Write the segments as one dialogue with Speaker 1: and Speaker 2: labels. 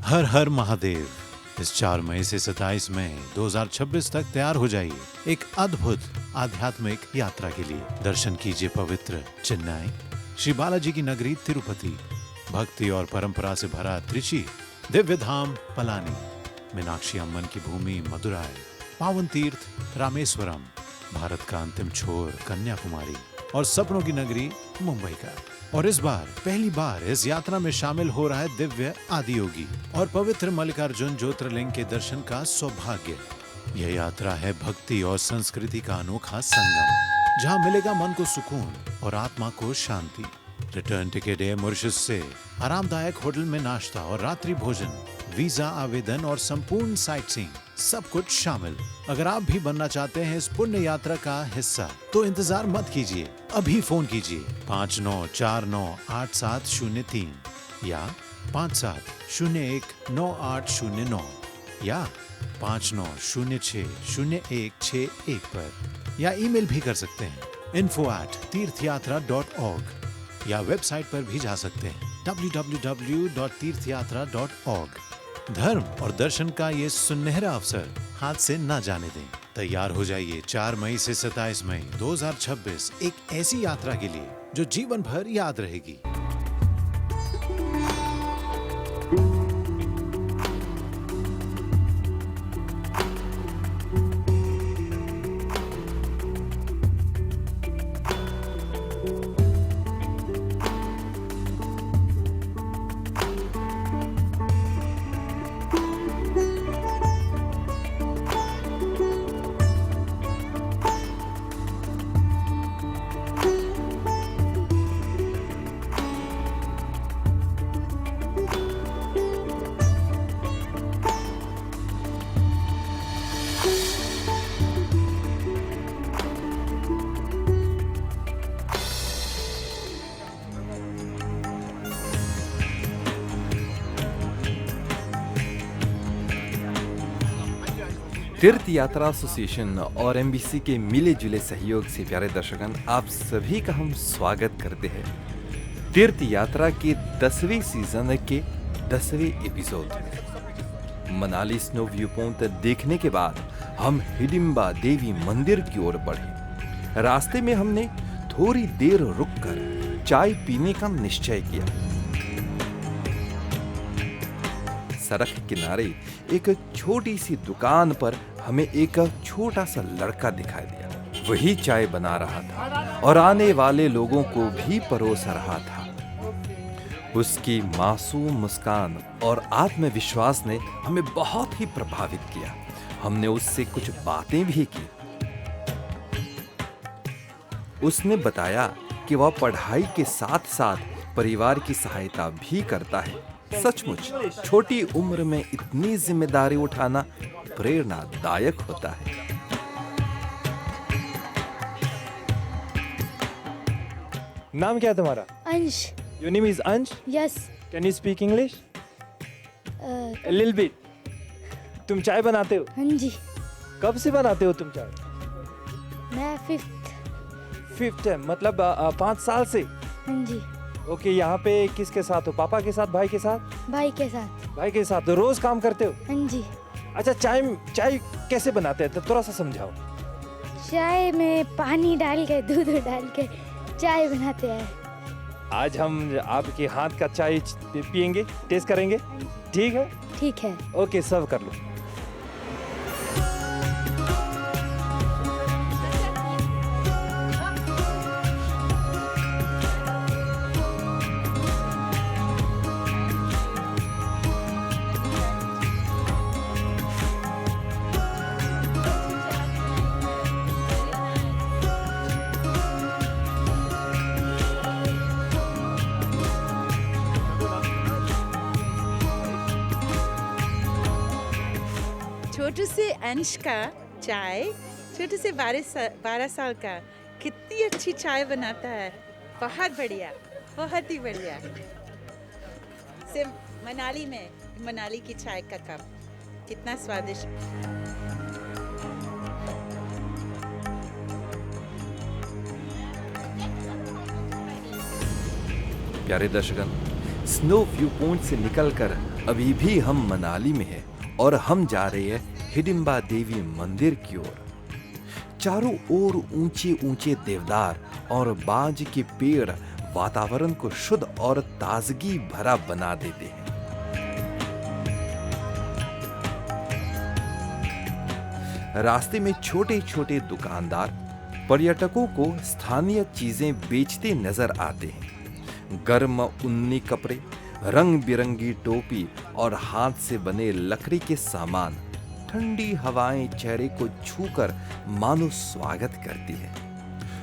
Speaker 1: हर हर महादेव। इस 4 मई से 27 मई 2026 तक तैयार हो जाइए एक अद्भुत आध्यात्मिक यात्रा के लिए। दर्शन कीजिए पवित्र चेन्नई, श्री बालाजी की नगरी तिरुपति, भक्ति और परंपरा से भरा त्रिची, दिव्य धाम पलानी, मीनाक्षी अम्मन की भूमि मदुराई, पावन तीर्थ रामेश्वरम, भारत का अंतिम छोर कन्याकुमारी और सपनों की नगरी मुंबई का। और इस बार पहली बार इस यात्रा में शामिल हो रहा है दिव्य आदियोगी और पवित्र मल्लिकार्जुन ज्योतिर्लिंग के दर्शन का सौभाग्य। यह यात्रा है भक्ति और संस्कृति का अनोखा संगम, जहां मिलेगा मन को सुकून और आत्मा को शांति। रिटर्न टिकट है मॉरिशस से, आरामदायक होटल में नाश्ता और रात्रि भोजन, वीजा आवेदन और संपूर्ण साइट सीइंग, सब कुछ शामिल। अगर आप भी बनना चाहते हैं इस पुण्य यात्रा का हिस्सा, तो इंतजार मत कीजिए, अभी फोन कीजिए 59498703 या 57019809 या 59060161 पर, या ईमेल भी कर सकते हैं info@tirthyatra.org या वेबसाइट पर भी जा सकते हैं www.tirthyatra.org। धर्म और दर्शन का ये सुनहरा अवसर हाथ से ना जाने दें। तैयार हो जाइए 4 मई से 27 मई 2026 एक ऐसी यात्रा के लिए जो जीवन भर याद रहेगी।
Speaker 2: तीर्थ यात्रा एसोसिएशन और एमबीसी के मिले जुले सहयोग से प्यारे दर्शकगण, आप सभी का हम स्वागत करते हैं तीर्थ यात्रा के 10वें सीजन के 10वें एपिसोड में। मनाली स्नो व्यू पॉइंट देखने के बाद हम हिडिंबा देवी मंदिर की ओर बढ़े। रास्ते में हमने थोड़ी देर रुककर चाय पीने का निश्चय किया। सड़क किनारे एक छोटी सी दुकान पर हमें एक छोटा सा लड़का दिखाई दिया। वही चाय बना रहा था और आने वाले लोगों को भी परोस रहा था। उसकी मासूम मुस्कान और आत्मविश्वास ने हमें बहुत ही प्रभावित किया। हमने उससे कुछ बातें भी की। उसने बताया कि वह पढ़ाई के साथ साथ परिवार की सहायता भी करता है। सचमुच छोटी उम्र में इतनी जिम्मेदारी उठाना प्रेरणादायक होता है।
Speaker 3: नाम क्या है तुम्हारा?
Speaker 4: अंश।
Speaker 3: Your name is Ansh?
Speaker 4: Yes.
Speaker 3: Can you speak English? A little bit. तुम चाय बनाते हो?
Speaker 4: हाँ जी।
Speaker 3: कब से बनाते हो तुम चाय?
Speaker 4: मैं 5th।
Speaker 3: 5th है, मतलब 5 साल से?
Speaker 4: हाँ जी।
Speaker 3: ओके, यहाँ पे किसके साथ हो? पापा के साथ, भाई के साथ?
Speaker 4: भाई के साथ।
Speaker 3: भाई के साथ। तो रोज काम करते हो?
Speaker 4: हाँ जी।
Speaker 3: अच्छा, चाय कैसे बनाते हैं? तो थोड़ा सा समझाओ।
Speaker 4: चाय में पानी डाल के, दूध डाल के चाय बनाते हैं।
Speaker 3: आज हम आपके हाथ का चाय पियेंगे, टेस्ट करेंगे, ठीक है?
Speaker 4: ठीक है।
Speaker 3: ओके, सर्व कर लो।
Speaker 5: छोटू से अंश का चाय, छोटू से 12 साल का, कितनी अच्छी चाय बनाता है। बहुत बढ़िया, बहुत ही बढ़िया। सिर्फ मनाली की चाय का कप कितना स्वादिष्ट।
Speaker 2: प्यारे दर्शकगण, स्नो व्यू पॉइंट से निकलकर अभी भी हम मनाली में हैं और हम जा रहे हैं हिडिंबा देवी मंदिर की ओर। चारों ओर ऊंचे ऊंचे देवदार और बांज के पेड़ वातावरण को शुद्ध और ताजगी भरा बना देते हैं। रास्ते में छोटे छोटे दुकानदार पर्यटकों को स्थानीय चीजें बेचते नजर आते हैं। गर्म ऊनी कपड़े, रंग बिरंगी टोपी और हाथ से बने लकड़ी के सामान, ठंडी हवाएं चेहरे को छूकर मानो स्वागत करती है।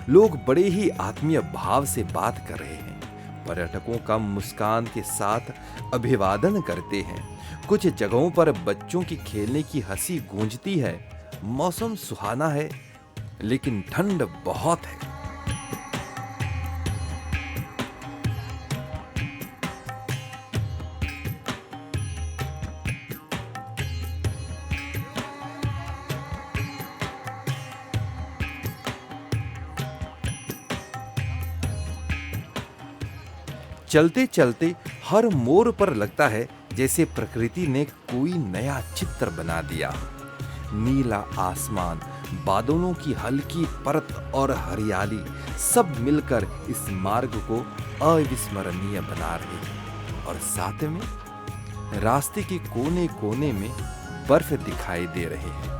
Speaker 2: लोग बड़े ही आत्मीय भाव से बात कर रहे हैं। पर्यटकों का मुस्कान के साथ अभिवादन करते हैं। कुछ जगहों पर बच्चों की खेलने की हंसी गूंजती है। मौसम सुहाना है, लेकिन ठंड बहुत है। चलते चलते हर मोड़ पर लगता है जैसे प्रकृति ने कोई नया चित्र बना दिया। नीला आसमान, बादलों की हल्की परत और हरियाली सब मिलकर इस मार्ग को अविस्मरणीय बना रहे हैं। और साथ में रास्ते के कोने कोने में बर्फ दिखाई दे रहे हैं।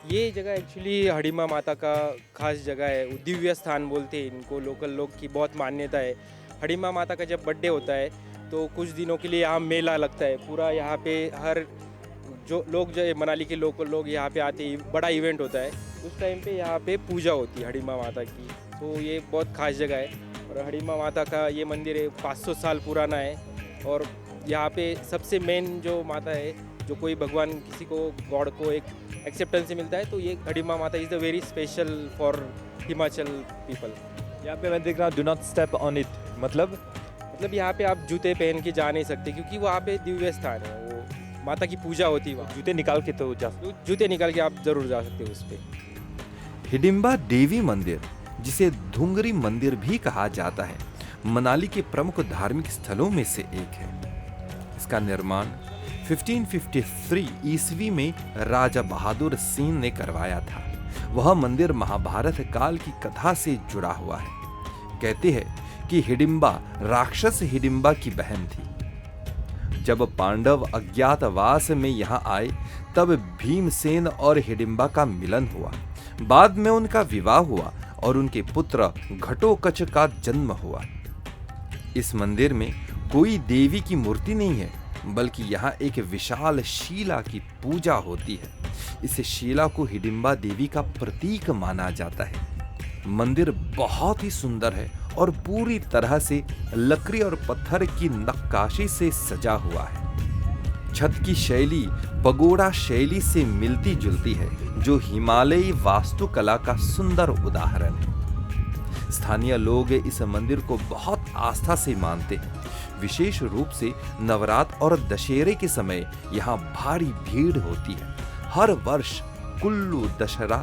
Speaker 3: ये जगह एक्चुअली हडिम्बा माता का खास जगह है। वो दिव्य स्थान बोलते हैं इनको लोकल लोग की बहुत मान्यता है। हडिम्बा माता का जब बर्थडे होता है तो कुछ दिनों के लिए यहाँ मेला लगता है। पूरा यहाँ पे हर जो लोग जो मनाली के लोकल लोग यहाँ पे आते हैं, बड़ा इवेंट होता है। उस टाइम पे यहाँ पे पूजा होती है हडिम्बा माता की। तो ये बहुत खास जगह है। और हडिम्बा माता का ये मंदिर है 500 साल पुराना है। और यहाँ पे सबसे मेन जो माता है, जो कोई भगवान किसी को गॉड को एक एक्सेप्टेंस से मिलता है, तो ये हडिम्बा माता is the very special for Himachal people.
Speaker 6: यहाँ पे मैं देख रहा हूँ do not step on it, मतलब
Speaker 3: यहाँ पे आप जूते पहन के जा नहीं सकते, क्योंकि वहाँ पे दिव्य स्थान है। वो माता की पूजा होती है वहाँ।
Speaker 6: जूते निकाल के तो जा
Speaker 3: जूते निकाल के आप जरूर जा सकते हो उस पर।
Speaker 2: हिडिंबा देवी मंदिर, जिसे धुंगरी मंदिर भी कहा जाता है, मनाली के प्रमुख धार्मिक स्थलों में से एक है। इसका निर्माण 1553 ईस्वी में राजा बहादुर सिंह ने करवाया था। वह मंदिर महाभारत काल की कथा से जुड़ा हुआ है। कहते हैं कि हिडिंबा राक्षस हिडिंबा की बहन थी। जब पांडव अज्ञातवास में यहां आए तब भीमसेन और हिडिंबा का मिलन हुआ। बाद में उनका विवाह हुआ और उनके पुत्र घटोत्कच का जन्म हुआ। इस मंदिर में कोई देवी की मूर्ति नहीं है, बल्कि यहाँ एक विशाल शीला की पूजा होती है। इस शीला को हिडिंबा देवी का प्रतीक माना जाता है। मंदिर बहुत ही सुंदर है और पूरी तरह से लकड़ी और पत्थर की नक्काशी से सजा हुआ है। छत की शैली पगोड़ा शैली से मिलती जुलती है, जो हिमालयी वास्तुकला का सुंदर उदाहरण है। स्थानीय लोग इस मंदिर को बहुत आस्था से मानते हैं। विशेष रूप से नवरात्र और दशहरे के समय यहाँ भारी भीड़ होती है। हर वर्ष कुल्लू दशहरा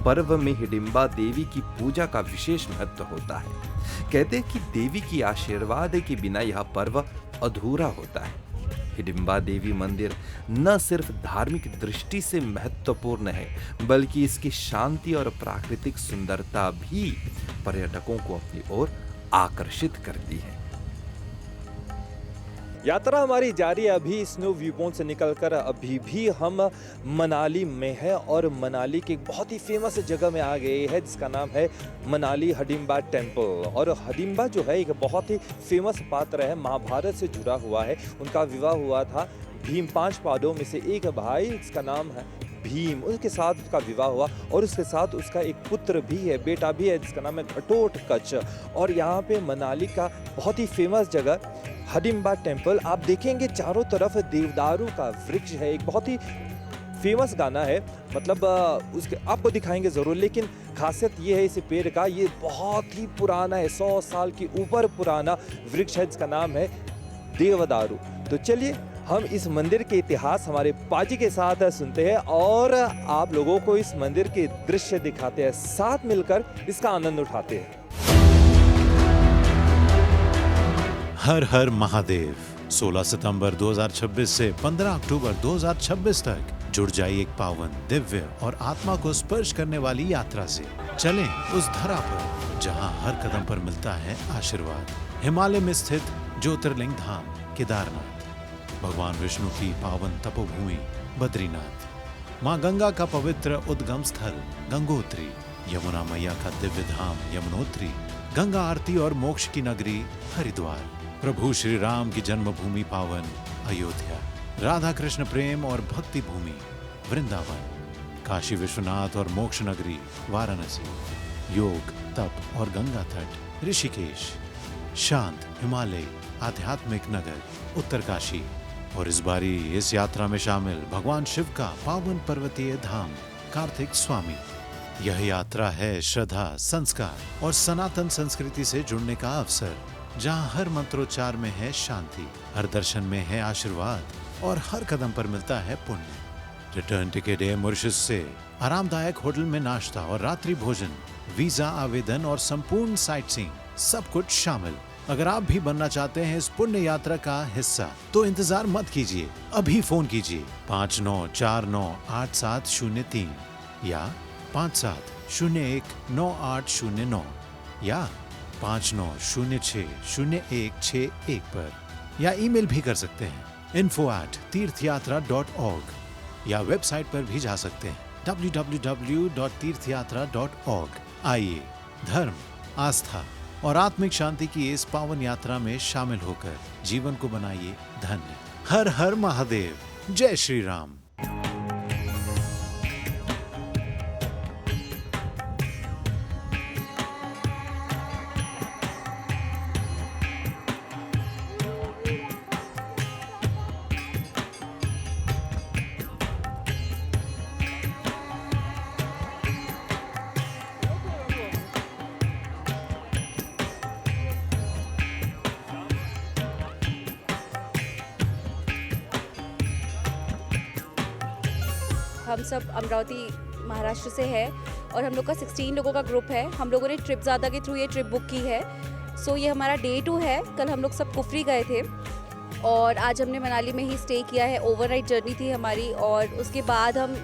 Speaker 2: पर्व में हिडिंबा देवी की पूजा का विशेष महत्व होता है। कहते हैं कि देवी की आशीर्वाद के बिना यह पर्व अधूरा होता है। हिडिंबा देवी मंदिर न सिर्फ धार्मिक दृष्टि से महत्वपूर्ण है, बल्कि इसकी शांति और प्राकृतिक सुंदरता भी पर्यटकों को अपनी ओर आकर्षित करती है।
Speaker 6: यात्रा हमारी जारी है। अभी स्नो व्यू पॉइंट से निकलकर अभी भी हम मनाली में है और मनाली की एक बहुत ही फेमस जगह में आ गए हैं, जिसका नाम है मनाली हडिंबा टेम्पल। और हडिंबा जो है एक बहुत ही फेमस पात्र है, महाभारत से जुड़ा हुआ है। उनका विवाह हुआ था भीम 5 पांडवों में से एक भाई, जिसका नाम है भीम, उसके साथ उसका विवाह हुआ और उसके साथ उसका एक पुत्र भी है, बेटा भी है, जिसका नाम है घटोत्कच। और यहाँ पे मनाली का बहुत ही फेमस जगह हडिंबा टेम्पल, आप देखेंगे चारों तरफ देवदारू का वृक्ष है। एक बहुत ही फेमस गाना है, मतलब उसके आपको दिखाएंगे ज़रूर, लेकिन खासियत ये है इस पेड़ का, ये बहुत ही पुराना है, 100 साल के ऊपर पुराना वृक्ष है जिसका नाम है देवदारू। तो चलिए हम इस मंदिर के इतिहास हमारे पाजी के साथ सुनते हैं और आप लोगों को इस मंदिर के दृश्य दिखाते हैं, साथ मिलकर इसका आनंद उठाते हैं।
Speaker 1: हर हर महादेव 16 सितंबर 2026 से 15 अक्टूबर 2026 तक जुड़ जाइए एक पावन, दिव्य और आत्मा को स्पर्श करने वाली यात्रा से। चलें उस धरा पर जहां हर कदम पर मिलता है आशीर्वाद। हिमालय में स्थित ज्योतिर्लिंग धाम केदारनाथ, भगवान विष्णु की पावन तपोभूमि बद्रीनाथ, माँ गंगा का पवित्र उद्गम स्थल गंगोत्री, यमुना मैया का दिव्य धाम यमुनोत्री, गंगा आरती और मोक्ष की नगरी हरिद्वार, प्रभु श्री राम की जन्मभूमि पावन अयोध्या, राधा कृष्ण प्रेम और भक्ति भूमि वृंदावन, काशी विश्वनाथ और मोक्ष नगरी वाराणसी, योग तप और गंगा तट ऋषिकेश, शांत हिमालय आध्यात्मिक नगर उत्तरकाशी, और इस बारी इस यात्रा में शामिल भगवान शिव का पावन पर्वतीय धाम कार्तिक स्वामी। यह यात्रा है श्रद्धा, संस्कार और सनातन संस्कृति से जुड़ने का अवसर, जहां हर मंत्रोच्चार में है शांति, हर दर्शन में है आशीर्वाद और हर कदम पर मिलता है पुण्य। रिटर्न टिकट है मॉरिशस से, आरामदायक होटल में नाश्ता और रात्रि भोजन, वीजा आवेदन और संपूर्ण साइट सीइंग, सब कुछ शामिल। अगर आप भी बनना चाहते हैं इस पुण्य यात्रा का हिस्सा तो इंतजार मत कीजिए, अभी फोन कीजिए 59498703 या 57019809 या 59060161 पर, या ईमेल भी कर सकते हैं info@tirthyatra.org या वेबसाइट पर भी जा सकते हैं www.tirthyatra.org। आइए धर्म, आस्था और आत्मिक शांति की इस पावन यात्रा में शामिल होकर जीवन को बनाइए धन्य। हर हर महादेव, जय श्री राम।
Speaker 7: हम सब अमरावती महाराष्ट्र से है और हम लोग का 16 लोगों का ग्रुप है। हम लोगों ने ट्रिप ज़्यादा के थ्रू ये ट्रिप बुक की है। सो ये हमारा डे 2 है। कल हम लोग सब कुफरी गए थे और आज हमने मनाली में ही स्टे किया है। ओवरनाइट जर्नी थी हमारी और उसके बाद हम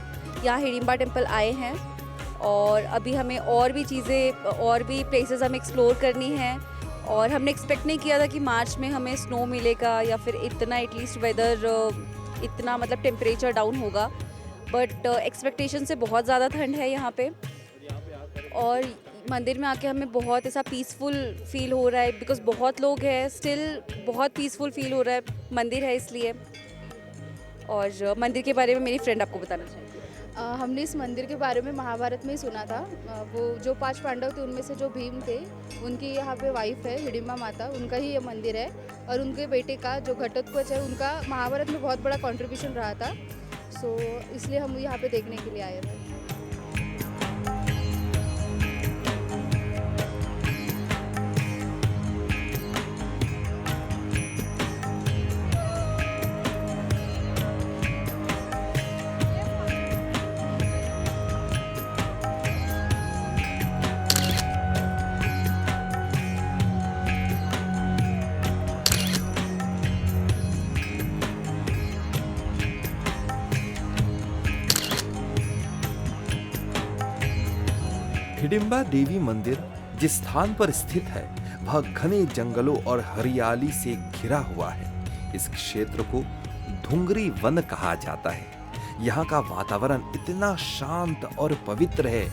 Speaker 7: यहाँ हिडिंबा टेम्पल आए हैं और अभी हमें और भी चीज़ें और भी प्लेसेस हमें एक्सप्लोर करनी है। और हमने एक्सपेक्ट नहीं किया था कि मार्च में हमें स्नो मिलेगा या फिर इतना एटलीस्ट वेदर इतना मतलब टेम्परेचर डाउन होगा, बट एक्सपेक्टेशन से बहुत ज़्यादा ठंड है यहाँ पे। और मंदिर में आके हमें बहुत ऐसा पीसफुल फील हो रहा है बिकॉज बहुत लोग हैं, स्टिल बहुत पीसफुल फील हो रहा है, मंदिर है इसलिए। और मंदिर के बारे में मेरी फ्रेंड आपको बताना चाहिए।
Speaker 8: हमने इस मंदिर के बारे में महाभारत में ही सुना था। वो जो 5 पांडव थे उनमें से जो भीम थे उनकी यहाँ पे वाइफ है हिडिंबा माता, उनका ही ये मंदिर है। और उनके बेटे का जो घटोत्कच है उनका महाभारत में बहुत बड़ा कंट्रीब्यूशन रहा था। सो इसलिए हम यहाँ पे देखने के लिए आए थे।
Speaker 2: हिडिंबा देवी मंदिर जिस स्थान पर स्थित है वह घने जंगलों और हरियाली से घिरा हुआ है। इस क्षेत्र को धुंगरी वन कहा जाता है। यहाँ का वातावरण इतना शांत और पवित्र है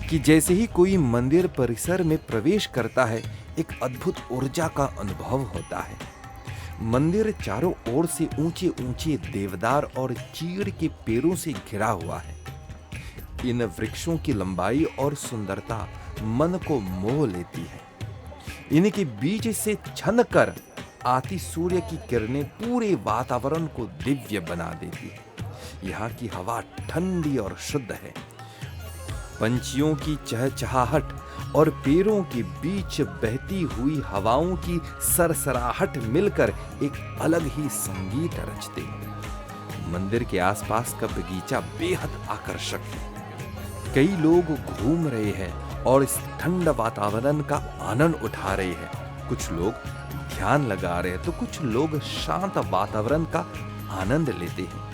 Speaker 2: कि जैसे ही कोई मंदिर परिसर में प्रवेश करता है एक अद्भुत ऊर्जा का अनुभव होता है। मंदिर चारों ओर से ऊंचे ऊंचे देवदार और चीड़ के पेड़ों से घिरा हुआ है। इन वृक्षों की लंबाई और सुंदरता मन को मोह लेती है। इनके बीच से छनकर आती सूर्य की किरणें पूरे वातावरण को दिव्य बना देती है। यहाँ की हवा ठंडी और शुद्ध है। पंछियों की चहचहाहट और पेड़ों के बीच बहती हुई हवाओं की सरसराहट मिलकर एक अलग ही संगीत रचते हैं। मंदिर के आसपास का बगीचा बेहद आकर्षक है। कई लोग घूम रहे हैं और इस ठंड वातावरण का आनंद उठा रहे हैं। कुछ लोग ध्यान लगा रहे हैं तो कुछ लोग शांत वातावरण का आनंद लेते हैं।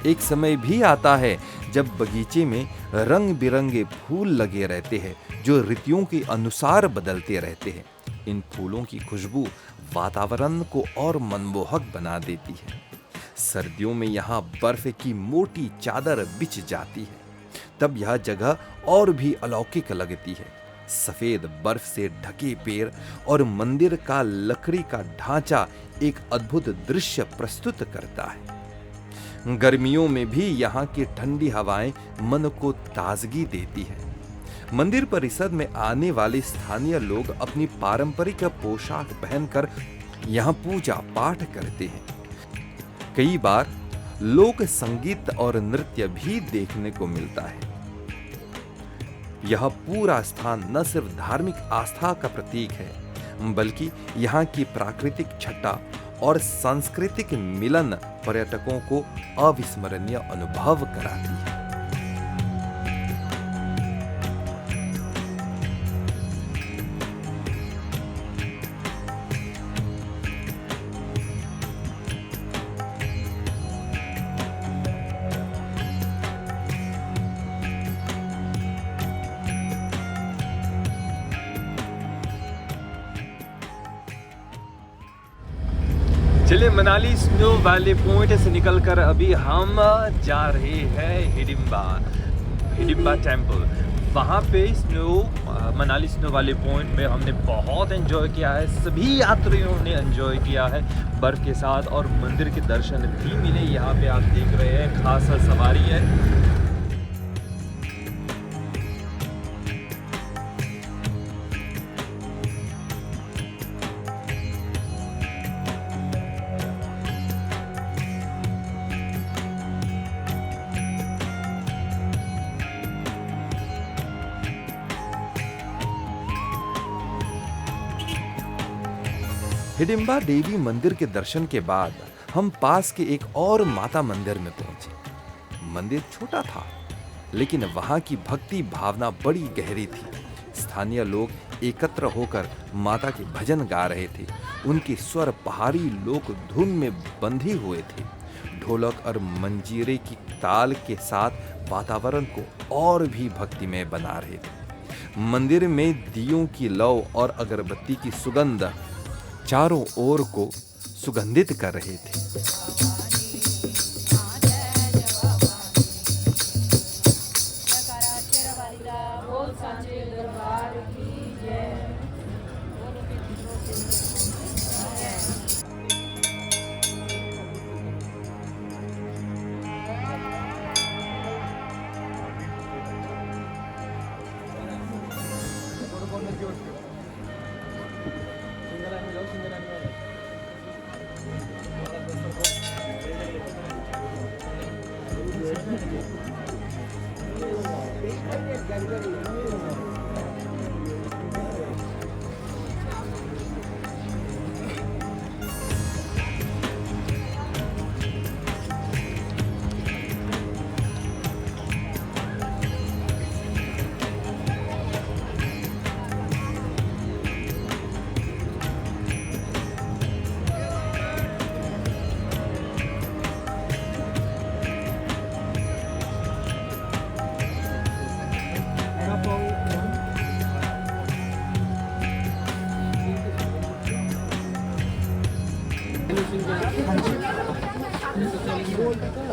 Speaker 2: एक समय भी आता है जब बगीचे में रंग बिरंगे फूल लगे रहते हैं जो ऋतुओं के अनुसार बदलते रहते हैं। इन फूलों की खुशबू वातावरण को और मनमोहक बना देती है। सर्दियों में यहाँ बर्फ की मोटी चादर बिछ जाती है, तब यह जगह और भी अलौकिक लगती है। सफेद बर्फ से ढके पेड़ और मंदिर का लकड़ी का ढांचा एक अद्भुत दृश्य प्रस्तुत करता है। गर्मियों में भी यहाँ की ठंडी हवाएं मन को ताजगी देती है। मंदिर परिसर में आने वाले स्थानीय लोग अपनी पारंपरिक पोशाक पहनकर यहाँ पूजा पाठ करते हैं। कई बार लोक संगीत और नृत्य भी देखने को मिलता है। यह पूरा स्थान न सिर्फ धार्मिक आस्था का प्रतीक है, बल्कि यहाँ की प्राकृतिक छटा और सांस्कृतिक मिलन पर्यटकों को अविस्मरणीय अनुभव कराती है।
Speaker 6: चलिए, मनाली स्नो वैली पॉइंट से निकलकर अभी हम जा रहे हैं हिडिंबा टेम्पल। वहाँ पे मनाली स्नो वैली पॉइंट में हमने बहुत एंजॉय किया है। सभी यात्रियों ने एंजॉय किया है बर्फ़ के साथ, और मंदिर के दर्शन भी मिले। यहाँ पे आप देख रहे हैं खास सवारी है।
Speaker 2: हिडिंबा देवी मंदिर के दर्शन के बाद हम पास के एक और माता मंदिर में पहुंचे। मंदिर छोटा था, लेकिन वहां की भक्ति भावना बड़ी गहरी थी। स्थानीय लोग एकत्र होकर माता के भजन गा रहे थे। उनके स्वर पहाड़ी लोक धुन में बंधे हुए थे। ढोलक और मंजीरे की ताल के साथ वातावरण को और भी भक्तिमय बना रहे थे। मंदिर में दियों की लौ और अगरबत्ती की सुगंध चारों ओर को सुगंधित कर रहे थे।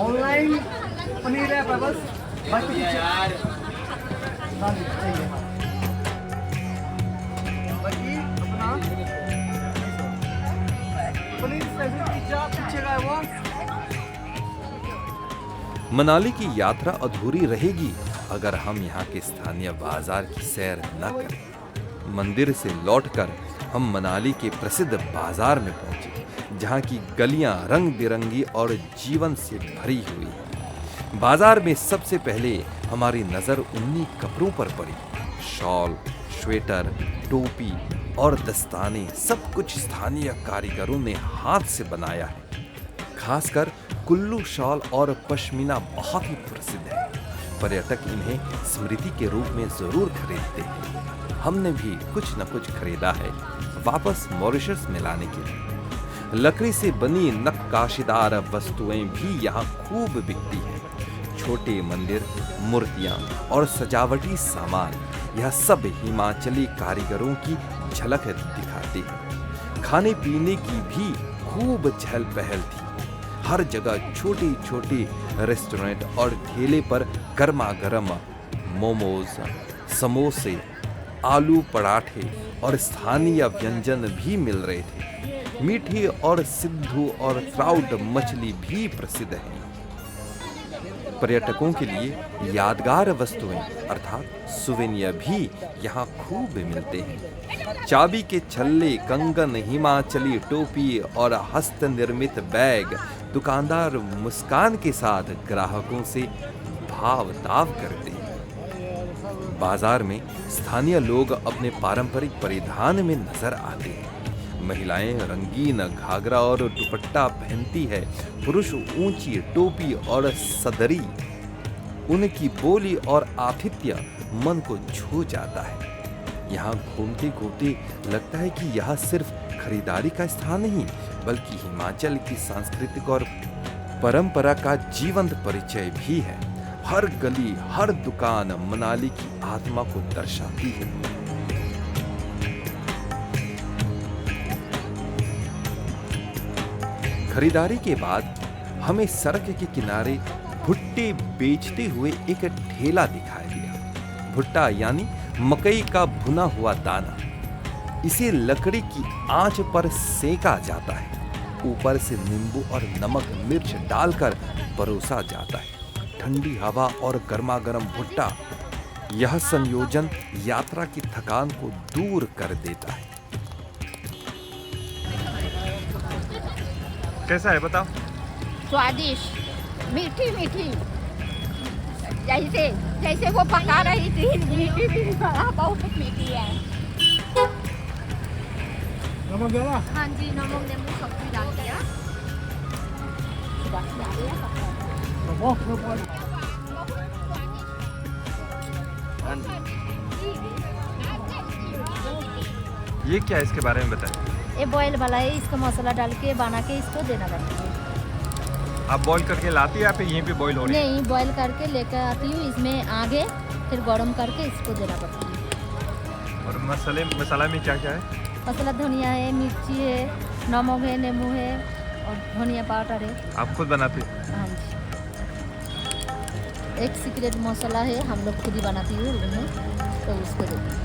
Speaker 9: ऑनलाइन पनीर है बस बाकी यार बाकी अपना पनीर स्पेशल पिज्जा पीछे का है वो।
Speaker 2: मनाली की यात्रा अधूरी रहेगी अगर हम यहाँ के स्थानीय बाजार की सैर न करें। मंदिर से लौटकर हम मनाली के प्रसिद्ध बाजार में पहुंचे, जहाँ की गलियां रंग बिरंगी और जीवन से भरी हुई हैं। बाजार में सबसे पहले हमारी नजर उन्हीं कपड़ों पर पड़ी। शॉल, स्वेटर, टोपी और दस्ताने सब कुछ स्थानीय कारीगरों ने हाथ से बनाया है। खासकर कुल्लू शॉल और पश्मीना बहुत ही प्रसिद्ध है। पर्यटक इन्हें स्मृति के रूप में जरूर खरीदते हैं। हमने भी कुछ न कुछ खरीदा है वापस मॉरिशस में लाने के लिए। लकड़ी से बनी नक्काशीदार वस्तुएं भी यहाँ खूब बिकती हैं। छोटे मंदिर, मूर्तियां और सजावटी सामान, यह सब हिमाचली कारीगरों की झलक दिखाते हैं। खाने पीने की भी खूब चहल पहल थी। हर जगह छोटे छोटे रेस्टोरेंट और ठेले पर गर्मा गर्म मोमोज, समोसे, आलू पराठे और स्थानीय व्यंजन भी मिल रहे थे। मीठी और सिद्धू और ट्राउट मछली भी प्रसिद्ध है। पर्यटकों के लिए यादगार वस्तुएं अर्थात सुवेनियर भी यहाँ खूब मिलते हैं। चाबी के छल्ले, कंगन, हिमाचली टोपी और हस्त निर्मित बैग दुकानदार मुस्कान के साथ ग्राहकों से भाव ताव करते हैं। बाजार में स्थानीय लोग अपने पारंपरिक परिधान में नजर आते हैं। महिलाएं रंगीन घाघरा और दुपट्टा पहनती है। पुरुष ऊंची टोपी और सदरी। उनकी बोली और आतिथ्य मन को छू जाता है। यहाँ घूमते घूमते लगता है कि यह सिर्फ खरीदारी का स्थान नहीं बल्कि हिमाचल की सांस्कृतिक और परंपरा का जीवंत परिचय भी है। हर गली, हर दुकान मनाली की आत्मा को दर्शाती है। खरीदारी के बाद हमें सड़क के किनारे भुट्टे बेचते हुए एक ठेला दिखाई दिया। भुट्टा यानी मकई का भुना हुआ दाना। इसे लकड़ी की आंच पर सेका जाता है। ऊपर से नींबू और नमक मिर्च डालकर परोसा जाता है। ठंडी हवा और गर्मा गर्म भुट्टा, यह संयोजन यात्रा की थकान को दूर कर देता है।
Speaker 6: कैसा है बताओ?
Speaker 10: स्वादिष्ट, मीठी मीठी, जैसे जैसे वो पका रही थी, मीठी भी बहुत मीठी है।
Speaker 9: नमक डाला?
Speaker 10: हाँ जी, नमक नींबू सब कुछ डाल दिया।
Speaker 6: ये क्या है, इसके बारे में बताएं।
Speaker 10: ये बॉयल वाला है, इसको मसाला डाल के बना के इसको देना पड़ता है।
Speaker 6: आप बॉईल करके लाती है या फिर यहीं पे बॉईल हो रही है?
Speaker 10: नहीं, बॉयल करके लेकर आती हूँ, इसमें आगे फिर गरम करके इसको देना पड़ता है।
Speaker 6: और मसाला में क्या क्या है?
Speaker 10: मसाला धनिया है, मिर्ची है, नमक है, नींबू है और धनिया पाउडर है।
Speaker 6: आप खुद बनाती है?
Speaker 10: हाँ जी। एक सीक्रेट मसाला है, हम लोग खुद ही बनाती हूँ रूम में, तो उसको देते हैं।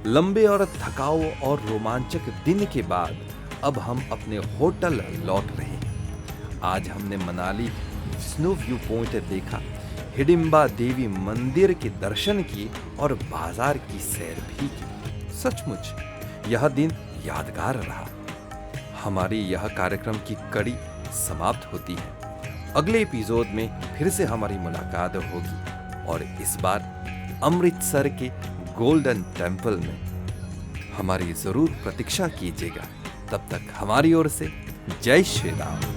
Speaker 2: लंबे और थकाऊ और रोमांचक दिन के बाद अब हम अपने होटल लौट रहे हैं। आज हमने मनाली स्नो व्यू पॉइंट देखा, हिडिंबा देवी मंदिर के दर्शन किए और बाजार की सैर भी की। सचमुच यह दिन यादगार रहा। हमारी यह कार्यक्रम की कड़ी समाप्त होती है। अगले एपिसोड में फिर से हमारी मुलाकात होगी और इस बार अमृतसर के गोल्डन टेम्पल में। हमारी जरूर प्रतीक्षा कीजिएगा। तब तक हमारी ओर से जय श्री राम।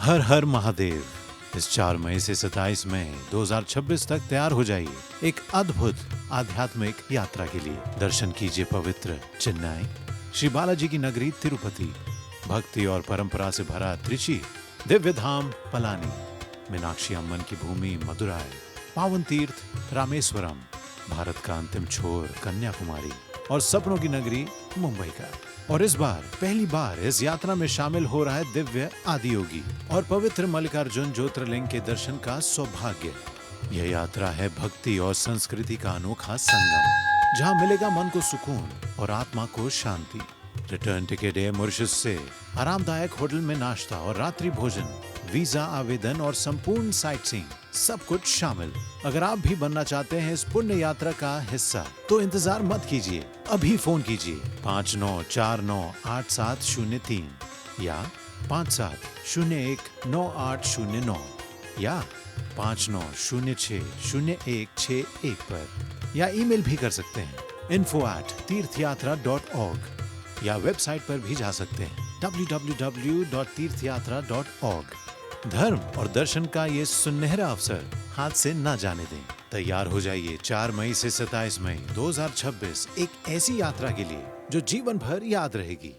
Speaker 1: हर हर महादेव। इस 4 मई से 27 मई 2026 तक तैयार हो जाइए एक अद्भुत आध्यात्मिक यात्रा के लिए। दर्शन कीजिए पवित्र चेन्नई, श्री बालाजी की नगरी तिरुपति, भक्ति और परंपरा से भरा त्रिची, दिव्य धाम पलानी, मीनाक्षी अम्मन की भूमि मदुराई, पावन तीर्थ रामेश्वरम, भारत का अंतिम छोर कन्याकुमारी और सपनों की नगरी मुंबई का। और इस बार पहली बार इस यात्रा में शामिल हो रहा है दिव्य आदियोगी और पवित्र मल्लिकार्जुन ज्योतिर्लिंग के दर्शन का सौभाग्य। यह यात्रा है भक्ति और संस्कृति का अनोखा संगम, जहां मिलेगा मन को सुकून और आत्मा को शांति। रिटर्न टिकट एयर मॉरिशस से, आरामदायक होटल में नाश्ता और रात्रि भोजन, वीजा आवेदन और संपूर्ण साइट सीइंग, सब कुछ शामिल। अगर आप भी बनना चाहते हैं इस पुण्य यात्रा का हिस्सा, तो इंतजार मत कीजिए, अभी फोन कीजिए 59498703 या 57019809 या 59060161 पर, या ईमेल भी कर सकते हैं info@तीर्थयात्रा.org या वेबसाइट पर भी जा सकते हैं www.तीर्थयात्रा.org। धर्म और दर्शन का ये सुनहरा अवसर हाथ से न जाने दें। तैयार हो जाइए 4 मई से 27 मई 2026 एक ऐसी यात्रा के लिए जो जीवन भर याद रहेगी।